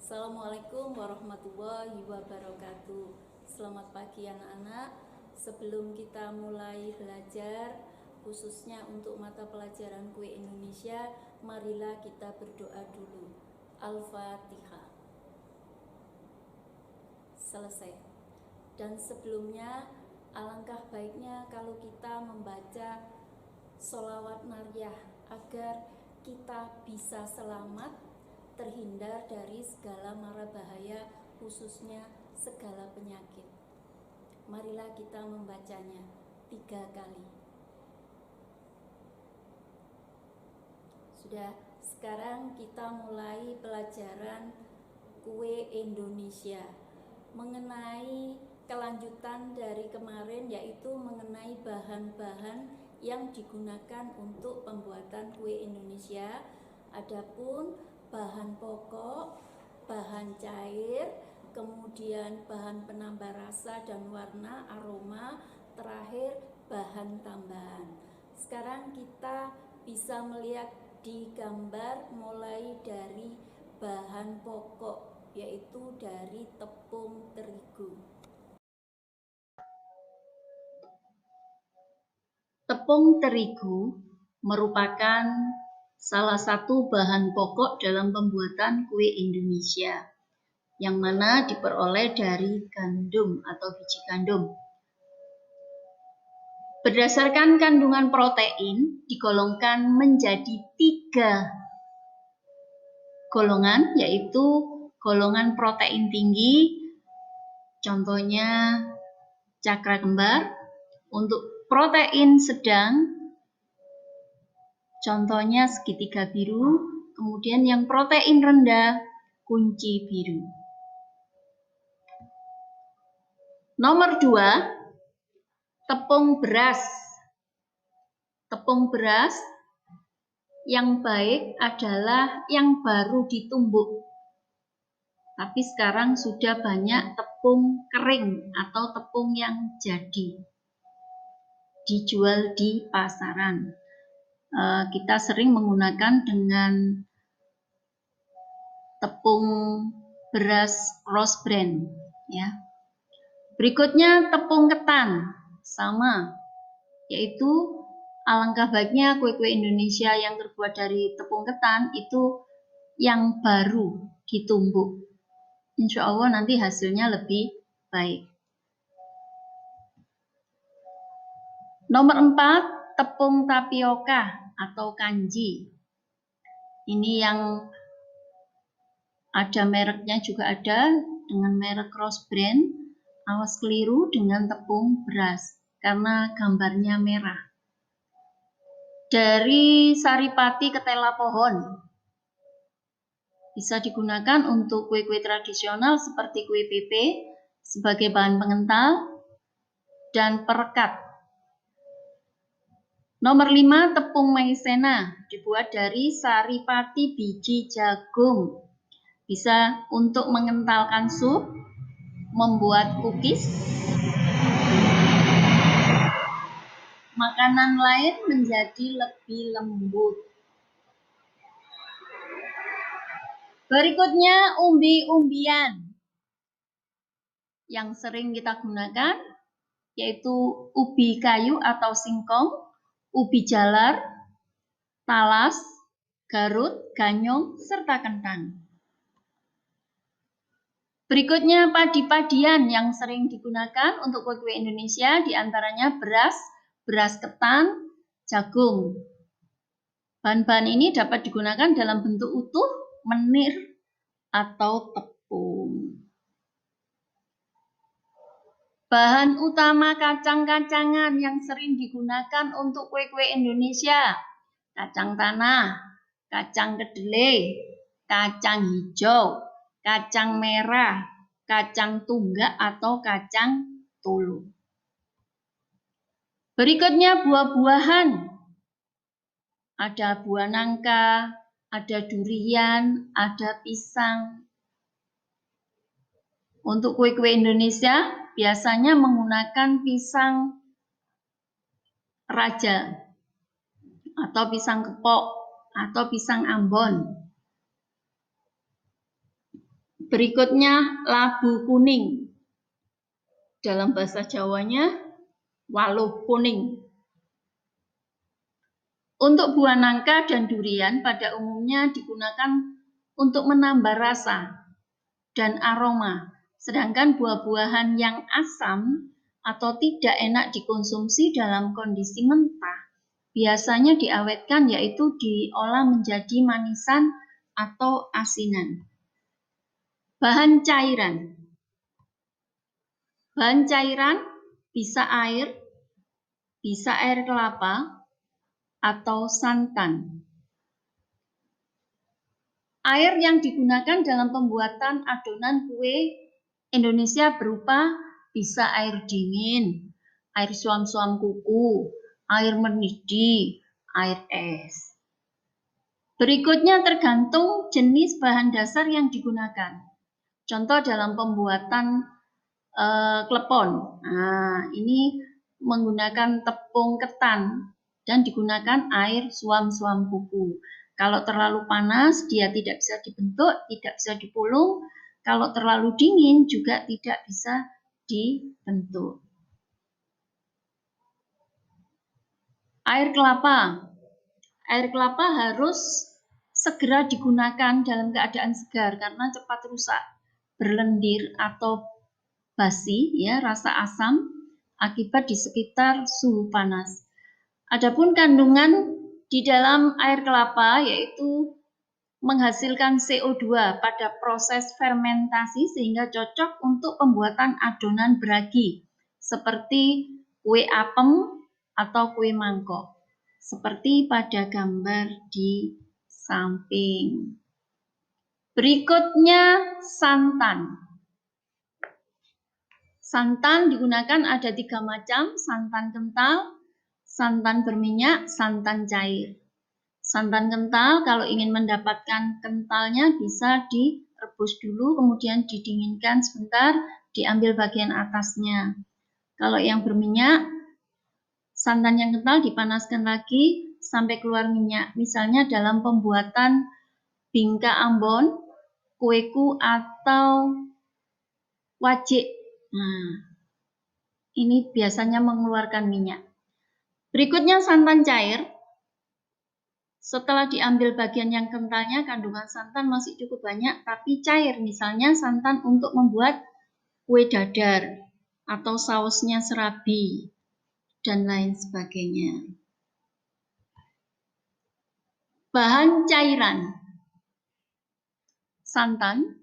Assalamualaikum warahmatullahi wabarakatuh. Selamat pagi anak-anak. Sebelum kita mulai belajar, khususnya untuk mata pelajaran Kue Indonesia, marilah kita berdoa dulu. Al-Fatihah. Selesai. Dan sebelumnya, alangkah baiknya kalau kita membaca sholawat nariyah agar kita bisa selamat, terhindar dari segala mara bahaya, khususnya segala penyakit. Marilah kita membacanya 3 kali. Sudah, sekarang kita mulai pelajaran Kue Indonesia. Mengenai kelanjutan dari kemarin, yaitu mengenai bahan-bahan yang digunakan untuk pembuatan kue Indonesia. Adapun bahan pokok, bahan cair, kemudian bahan penambah rasa dan warna, aroma, terakhir bahan tambahan. Sekarang kita bisa melihat di gambar mulai dari bahan pokok, yaitu dari tepung terigu. Tepung terigu merupakan salah satu bahan pokok dalam pembuatan kue Indonesia, yang mana diperoleh dari gandum atau biji gandum. Berdasarkan kandungan protein, digolongkan menjadi 3 golongan, yaitu golongan protein tinggi, contohnya cakra kembar. Untuk protein sedang, contohnya segitiga biru. Kemudian yang protein rendah, kunci biru. Nomor 2, tepung beras. Tepung beras yang baik adalah yang baru ditumbuk. Tapi sekarang sudah banyak tepung kering atau tepung yang jadi dijual di pasaran. Kita sering menggunakan dengan tepung beras Rose Bran, ya. Berikutnya tepung ketan, sama, yaitu alangkah baiknya kue-kue Indonesia yang terbuat dari tepung ketan itu yang baru ditumbuk. Insya Allah nanti hasilnya lebih baik. Nomor 4, tepung tapioka atau kanji. Ini yang ada mereknya juga ada, dengan merek Rose Bran. Awas keliru dengan tepung beras, karena gambarnya merah. Dari saripati ketela pohon. Bisa digunakan untuk kue-kue tradisional seperti kue pepe sebagai bahan pengental dan perekat. Nomor 5, tepung maizena dibuat dari saripati biji jagung. Bisa untuk mengentalkan sup, membuat cookies, makanan lain menjadi lebih lembut. Berikutnya umbi-umbian yang sering kita gunakan, yaitu ubi kayu atau singkong, ubi jalar, talas, garut, ganyong, serta kentang. Berikutnya padi-padian yang sering digunakan untuk kue-kue Indonesia, diantaranya beras, beras ketan, jagung. Bahan-bahan ini dapat digunakan dalam bentuk utuh, menir, atau tepung. Bahan utama kacang-kacangan yang sering digunakan untuk kue-kue Indonesia: kacang tanah, kacang kedelai, kacang hijau, kacang merah, kacang tunggak atau kacang tolo. Berikutnya buah-buahan. Ada buah nangka, ada durian, ada pisang. Untuk kue-kue Indonesia biasanya menggunakan pisang raja atau pisang kepok atau pisang ambon. Berikutnya labu kuning. Dalam bahasa Jawanya waluh kuning. Untuk buah nangka dan durian pada umumnya digunakan untuk menambah rasa dan aroma. Sedangkan buah-buahan yang asam atau tidak enak dikonsumsi dalam kondisi mentah biasanya diawetkan, yaitu diolah menjadi manisan atau asinan. Bahan cairan. Bahan cairan bisa air kelapa, atau santan. Air yang digunakan dalam pembuatan adonan kue Indonesia berupa bisa air dingin, air suam-suam kuku, air mendidih, air es. Berikutnya tergantung jenis bahan dasar yang digunakan. Contoh dalam pembuatan klepon. Nah, ini menggunakan tepung ketan dan digunakan air suam-suam kuku. Kalau terlalu panas, dia tidak bisa dibentuk, tidak bisa dipulung. Kalau terlalu dingin, juga tidak bisa dibentuk. Air kelapa. Air kelapa harus segera digunakan dalam keadaan segar karena cepat rusak, berlendir atau basi, ya, rasa asam akibat di sekitar suhu panas. Adapun kandungan di dalam air kelapa yaitu menghasilkan CO2 pada proses fermentasi sehingga cocok untuk pembuatan adonan beragi seperti kue apem atau kue mangkok, seperti pada gambar di samping. Berikutnya santan. Santan digunakan ada 3 macam, santan kental, santan berminyak, santan cair. Santan kental kalau ingin mendapatkan kentalnya bisa direbus dulu, kemudian didinginkan sebentar, diambil bagian atasnya. Kalau yang berminyak, santan yang kental dipanaskan lagi sampai keluar minyak. Misalnya dalam pembuatan bingka Ambon, kueku atau wajik. Nah, ini biasanya mengeluarkan minyak. Berikutnya santan cair. Setelah diambil bagian yang kentalnya, kandungan santan masih cukup banyak, tapi cair. Misalnya santan untuk membuat kue dadar atau sausnya serabi dan lain sebagainya. Bahan cairan. Santan.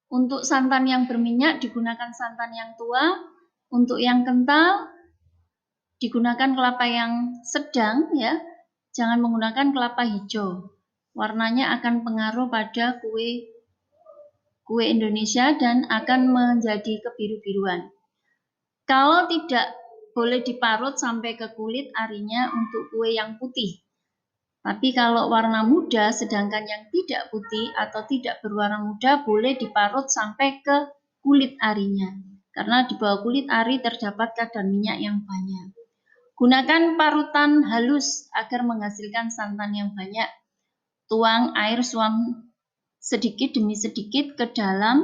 Untuk santan yang berminyak digunakan santan yang tua. Untuk yang kental digunakan kelapa yang sedang, ya. Jangan menggunakan kelapa hijau. Warnanya akan pengaruh pada kue Indonesia dan akan menjadi kebiru-biruan. Kalau tidak boleh diparut sampai ke kulit arinya untuk kue yang putih. Tapi kalau warna muda sedangkan yang tidak putih atau tidak berwarna muda boleh diparut sampai ke kulit arinya. Karena di bawah kulit ari terdapat kadar minyak yang banyak. Gunakan parutan halus agar menghasilkan santan yang banyak. Tuang air suam sedikit demi sedikit ke dalam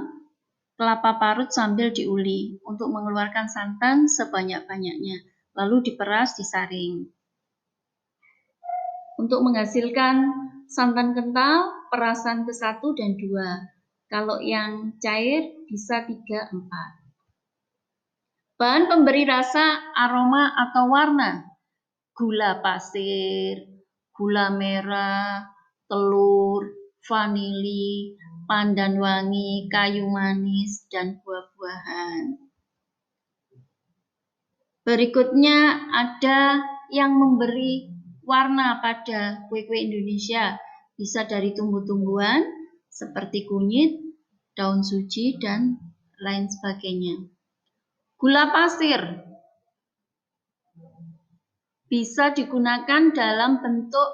kelapa parut sambil diuli untuk mengeluarkan santan sebanyak-banyaknya. Lalu diperas, disaring. Untuk menghasilkan santan kental, perasan ke-1 dan 2. Kalau yang cair bisa 3, 4. Bahan pemberi rasa, aroma, atau warna. Gula pasir, gula merah, telur, vanili, pandan wangi, kayu manis, dan buah-buahan. Berikutnya ada yang memberi warna pada kue-kue Indonesia. Bisa dari tumbuh-tumbuhan seperti kunyit, daun suji, dan lain sebagainya. Gula pasir bisa digunakan dalam bentuk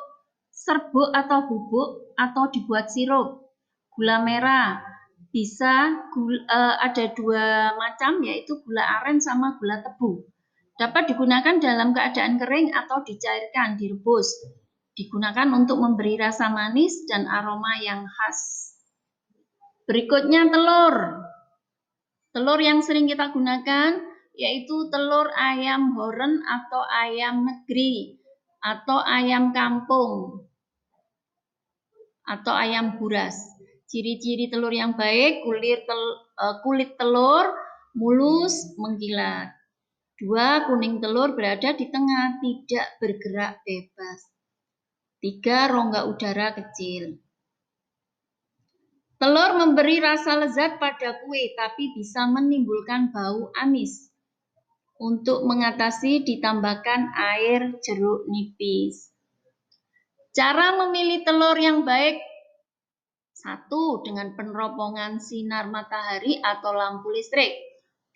serbuk atau bubuk atau dibuat sirup. Gula merah bisa ada 2 macam, yaitu gula aren sama gula tebu. Dapat digunakan dalam keadaan kering atau dicairkan, direbus. Digunakan untuk memberi rasa manis dan aroma yang khas. Berikutnya telur. Telur yang sering kita gunakan yaitu telur ayam horen atau ayam negeri atau ayam kampung atau ayam buras. Ciri-ciri telur yang baik, kulit telur mulus mengkilat. 2. Kuning telur berada di tengah, tidak bergerak bebas. 3. Rongga udara kecil. Telur memberi rasa lezat pada kue, tapi bisa menimbulkan bau amis. Untuk mengatasi, ditambahkan air jeruk nipis. Cara memilih telur yang baik: 1. Dengan peneropongan sinar matahari atau lampu listrik.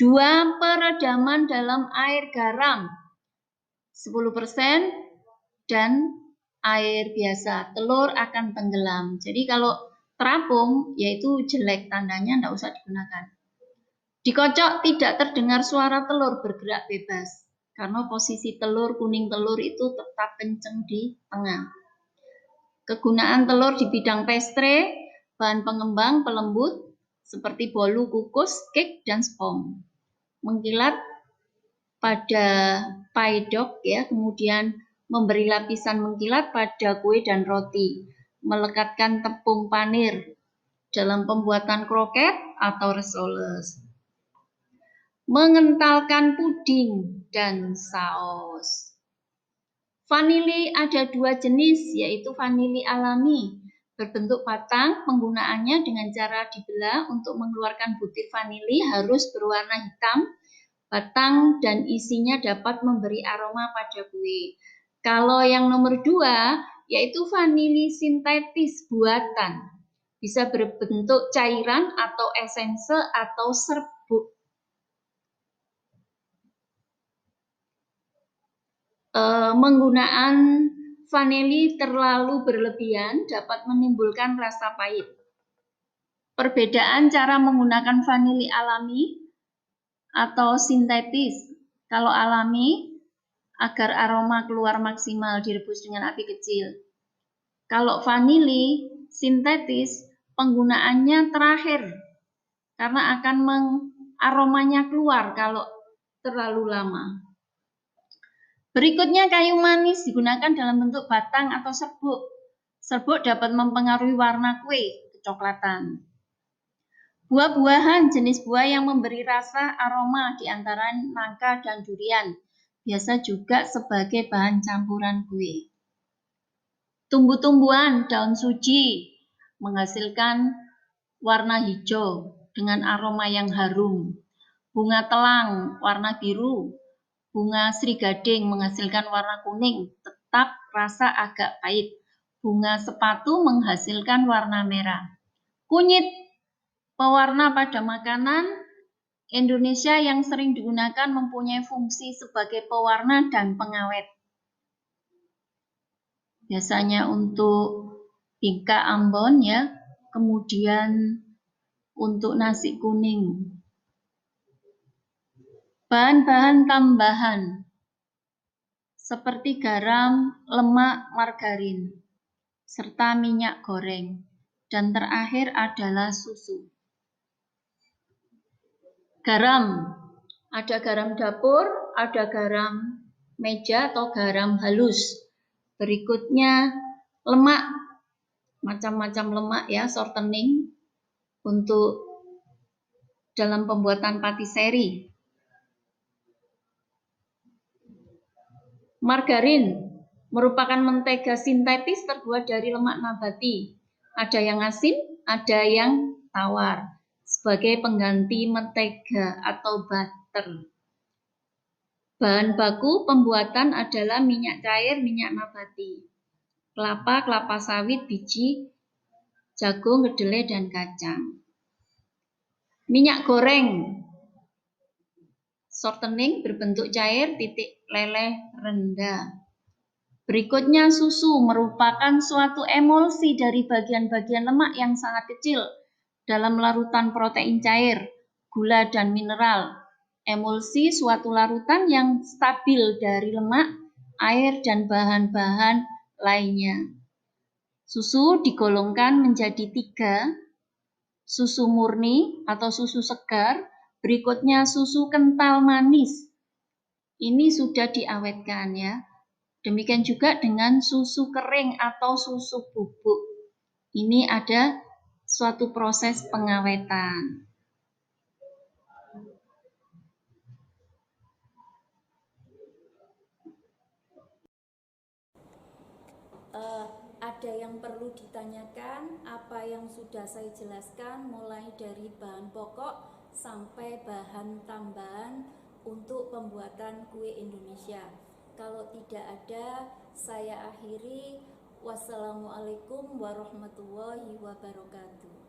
2. Peredaman dalam air garam 10% dan air biasa. Telur akan tenggelam. Jadi kalau terapung, yaitu jelek, tandanya tidak usah digunakan. Dikocok, tidak terdengar suara telur bergerak bebas, karena posisi telur, kuning telur itu tetap kenceng di tengah. Kegunaan telur di bidang pastry, bahan pengembang, pelembut, seperti bolu, kukus, cake, dan spong. Mengkilat pada pie dough, ya, kemudian memberi lapisan mengkilat pada kue dan roti. Melekatkan tepung panir dalam pembuatan kroket atau rissoles. Mengentalkan puding dan saus. Vanili ada 2 jenis, yaitu vanili alami berbentuk batang. Penggunaannya dengan cara dibelah untuk mengeluarkan butir vanili harus berwarna hitam. Batang dan isinya dapat memberi aroma pada kue. Kalau yang nomor 2, yaitu vanili sintetis buatan. Bisa berbentuk cairan atau esense atau serbuk. Penggunaan vanili terlalu berlebihan dapat menimbulkan rasa pahit. Perbedaan cara menggunakan vanili alami atau sintetis. Kalau alami, agar aroma keluar maksimal, direbus dengan api kecil. Kalau vanili sintetis, penggunaannya terakhir karena akan aromanya keluar kalau terlalu lama. Berikutnya, kayu manis digunakan dalam bentuk batang atau serbuk. Serbuk dapat mempengaruhi warna kue, kecoklatan. Buah-buahan, jenis buah yang memberi rasa aroma di antara nangka dan durian, biasa juga sebagai bahan campuran kue. Tumbuh-tumbuhan, daun suji, menghasilkan warna hijau dengan aroma yang harum. Bunga telang, warna biru. Bunga srigading menghasilkan warna kuning, tetap rasa agak pahit. Bunga sepatu menghasilkan warna merah. Kunyit, pewarna pada makanan Indonesia yang sering digunakan, mempunyai fungsi sebagai pewarna dan pengawet. Biasanya untuk bingka Ambon, ya, kemudian untuk nasi kuning. Bahan-bahan tambahan seperti garam, lemak, margarin, serta minyak goreng. Dan terakhir adalah susu. Garam, ada garam dapur, ada garam meja atau garam halus. Berikutnya lemak, macam-macam lemak, ya, shortening untuk dalam pembuatan patisserie. Margarin merupakan mentega sintetis terbuat dari lemak nabati. Ada yang asin, ada yang tawar, sebagai pengganti mentega atau butter. Bahan baku pembuatan adalah minyak cair, minyak nabati, kelapa, kelapa sawit, biji jagung, kedelai, dan kacang. Minyak goreng shortening berbentuk cair, titik leleh rendah. Berikutnya susu, merupakan suatu emulsi dari bagian-bagian lemak yang sangat kecil dalam larutan protein cair, gula, dan mineral. Emulsi suatu larutan yang stabil dari lemak, air, dan bahan-bahan lainnya. Susu digolongkan menjadi 3, susu murni atau susu segar, berikutnya susu kental manis. Ini sudah diawetkan ya. Demikian juga dengan susu kering atau susu bubuk. Ini ada suatu proses pengawetan. Ada yang perlu ditanyakan? Apa yang sudah saya jelaskan mulai dari bahan pokok sampai bahan tambahan untuk pembuatan kue Indonesia. Kalau tidak ada, saya akhiri. Wassalamualaikum warahmatullahi wabarakatuh.